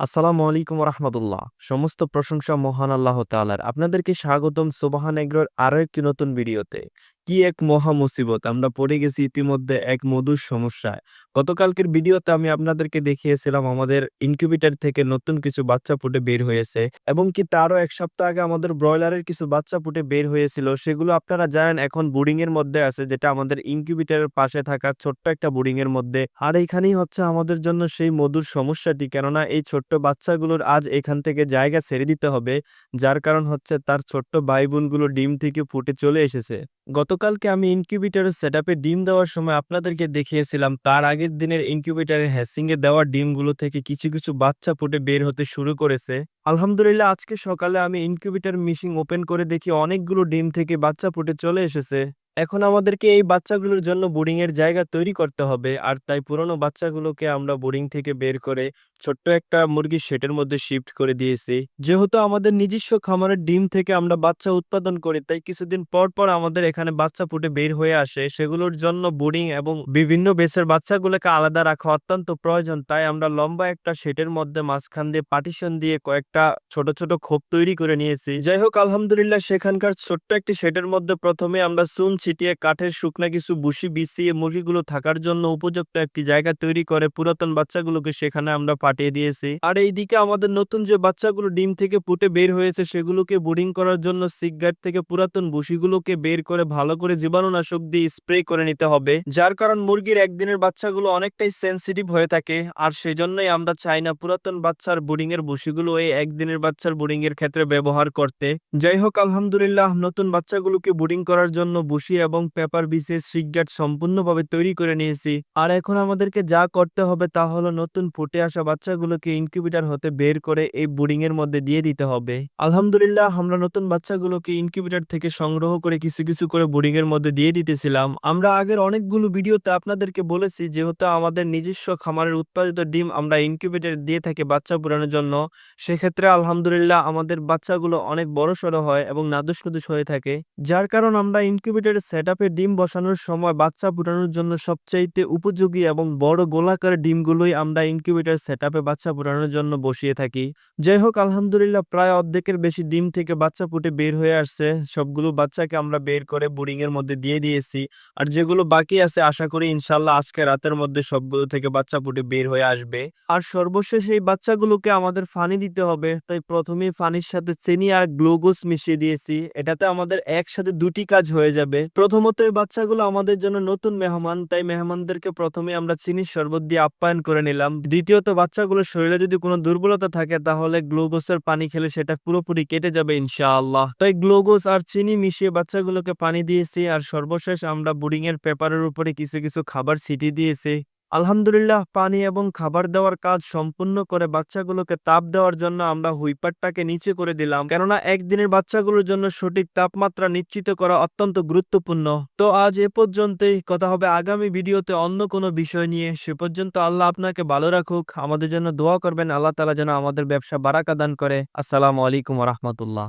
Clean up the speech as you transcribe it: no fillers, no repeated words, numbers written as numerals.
আসসালামু আলাইকুম রহমতুল্লাহ। সমস্ত প্রশংসা মহান আল্লাহ তাআলার। আপনাদেরকে স্বাগতম সুবহান এগ্রোর আরো একটি নতুন ভিডিওতে। কি এক মহা মুসিবত, আমরা পড়ে গেছি ইতিমধ্যে এক মধুর সমস্যায়। গতকালকের ভিডিওতে আমি আপনাদেরকে দেখিয়েছিলাম আমাদের ইনকিউবেটর থেকে নতুন কিছু বাচ্চা ফুটে বের হয়েছে, এবং কি তারও এক সপ্তাহ আগে আমাদের ব্রয়লারের কিছু বাচ্চা ফুটে বের হয়েছিল। সেগুলো আপনারা জানেন এখন বুডিং এর মধ্যে আছে, যেটা আমাদের ইনকিউবেটরের পাশে থাকা ছোট্ট একটা বুডিং এর মধ্যে। আর এইখানেই হচ্ছে আমাদের জন্য সেই মধুর সমস্যাটি, কেননা এই ছোট্ট বাচ্চাগুলোর আজ এখান থেকে জায়গা ছেড়ে দিতে হবে। যার কারণ হচ্ছে তার ছোট্ট ভাই বোনগুলো ডিম থেকে ফুটে চলে এসেছে। গতকালকে আমি ইনকিউবেটরের সেটআপে ডিম দেওয়ার সময় আপনাদেরকে দেখিয়েছিলাম তার আগের দিনের ইনকিউবেটরের হ্যাচিং এ দেওয়া ডিমগুলো থেকে কিছু কিছু বাচ্চা ফুটে বের হতে শুরু করেছে। আলহামদুলিল্লাহ আজকে সকালে আমি ইনকিউবেটর মেশিন ওপেন করে দেখি অনেকগুলো ডিম থেকে বাচ্চা ফুটে চলে এসেছে। এখন আমাদেরকে এই বাচ্চাগুলোর জন্য বোর্ডিং এর জায়গা তৈরি করতে হবে, আর তাই পুরনো বাচ্চাগুলোকে আমরা বোর্ডিং থেকে বের করে ছোট্ট একটা মুরগির শেডের মধ্যে শিফট করে দিয়েছি। যেহেতু আমাদের নিজস্ব খামারের ডিম থেকে আমরা বাচ্চা উৎপাদন করি, তাই কিছুদিন পর পর আমাদের এখানে বাচ্চা ফুটে বের হয়ে আসে। সেগুলোর জন্য বোর্ডিং এবং বিভিন্ন বেসের বাচ্চাগুলোকে আলাদা রাখা অত্যন্ত প্রয়োজন। তাই আমরা লম্বা একটা শেডের মধ্যে মাঝখান দিয়ে পার্টিশন দিয়ে কয়েকটা ছোট ছোট খোপ তৈরি করে নিয়েছি। যাই হোক, আলহামদুলিল্লাহ সেখানকার ছোট্ট একটি শেডের মধ্যে প্রথমে আমরা চুন ছিটিয়ে কাঠের শুকনা কিছু ভুসি বিছিয়ে মুরগিগুলো থাকার জন্য উপযুক্ত একটি জায়গা তৈরি করে পুরাতন বাচ্চাগুলোকে সেখানে আমরা পাঠিয়ে দিয়েছি। আর এইদিকে আমাদের নতুন যে বাচ্চাগুলো ডিম থেকে ফুটে বের হয়েছে সেগুলোকে বোর্ডিং করার জন্য সিকগার্ড থেকে পুরাতন ভুসিগুলোকে বের করে ভালো করে জীবাণুনাশক দিয়ে স্প্রে করে নিতে হবে। যার কারণ মুরগির একদিনের বাচ্চাগুলো অনেকটাই সেনসিটিভ হয়ে থাকে, আর সেজন্যই আমরা চাই না পুরাতন বাচ্চার বোর্ডিং এর ভুসিগুলো এই একদিনের বাচ্চার বোর্ডিং এর ক্ষেত্রে ব্যবহার করতে। যাই হোক, আলহামদুলিল্লাহ নতুন বাচ্চাগুলোকে বোর্ডিং করার জন্য ভুসি এবং পেপার বিসেস সিকগার্ড সম্পূর্ণভাবে তৈরি করে নিয়েছি। আর এখন আমাদেরকে যা করতে হবে তা হলো নতুন ফুটে আসা বাচ্চাগুলোকে ইনকিউবেটর হতে বের করে এই বোর্ডিং এর মধ্যে দিয়ে দিতে হবে। আলহামদুলিল্লাহ আমরা নতুন বাচ্চাগুলোকে ইনকিউবেটর থেকে সংগ্রহ করে কিছু কিছু করে বোর্ডিং এর মধ্যে দিয়ে দিতেছিলাম। আমরা আগের অনেকগুলো ভিডিওতে আপনাদেরকে বলেছি, যেহেতু আমাদের নিজস্ব খামারের উৎপাদিত ডিম আমরা ইনকিউবেটর দিয়ে থাকি বাচ্চা পুরানোর জন্য, সেক্ষেত্রে আলহামদুলিল্লাহ আমাদের বাচ্চাগুলো অনেক বড় সড়ো হয় এবং নাদুস নুদুস হয়ে থাকে। যার কারণ আমরা ইনকিউবেটরের সেটআপে ডিম বসানোর সময় বাচ্চা ফুটানোর জন্য সবচাইতে উপযোগী এবং বড় গোলাকার ডিমগুলোই আমরা ইনকিউবেটর সেটআপে বাচ্চা ফুটানোর জন্য বসিয়ে থাকি। যাই হোক, আলহামদুলিল্লাহ প্রায় অর্ধেকের বেশি ডিম থেকে বাচ্চা ফুটে বের হয়ে আসছে। সবগুলো বাচ্চাকে আমরা বের করে বোর্ডিং এর মধ্যে দিয়ে দিয়েছি। আর যেগুলো বাকি আছে আশা করি ইনশাল্লাহ আজকে রাতের মধ্যে সবগুলো থেকে বাচ্চা ফুটে বের হয়ে আসবে। আর সর্বশেষ এই বাচ্চাগুলোকে আমাদের পানি দিতে হবে, তাই প্রথমেই পানির সাথে চিনি আর গ্লুকোজ মিশিয়ে দিয়েছি। এটাতে আমাদের একসাথে দুটি কাজ হয়ে যাবে। প্রথমত এই বাচ্চাগুলো আমাদের জন্য নতুন মেহমান, তাই মেহমানদেরকে প্রথমে আমরা চিনির শরবত দিয়ে আপ্যায়ন করে নিলাম। দ্বিতীয়ত বাচ্চাগুলোর শরীরে যদি কোনো দুর্বলতা থাকে তাহলে গ্লুকোজের পানি খেলে সেটা পুরোপুরি কেটে যাবে ইনশাআল্লাহ। তাই গ্লুকোজ আর চিনি মিশিয়ে বাচ্চাগুলোকে পানি দিয়েছি। আর সর্বশেষ আমরা বোর্ডিং এর পেপারের উপরে কিছু কিছু খাবার ছিটিয়ে দিয়েছি। আলহামদুলিল্লাহ পানি এবং খাবার দেওয়ার কাজ সম্পূর্ণ করে বাচ্চাগুলোকে তাপ দেওয়ার জন্য আমরা হুইপারটাকে নিচে করে দিলাম, কেননা একদিনের বাচ্চাগুলোর জন্য সঠিক তাপমাত্রা নিশ্চিত করা অত্যন্ত গুরুত্বপূর্ণ। তো আজ এ পর্যন্তই, কথা হবে আগামী ভিডিওতে অন্য কোনো বিষয় নিয়ে। সে পর্যন্ত আল্লাহ আপনাকে ভালো রাখুক। আমাদের জন্য দোয়া করবেন, আল্লাহ তাআলা যেন আমাদের ব্যবসা বারাকা দান করে। আসসালামু আলাইকুম ওয়া রাহমাতুল্লাহ।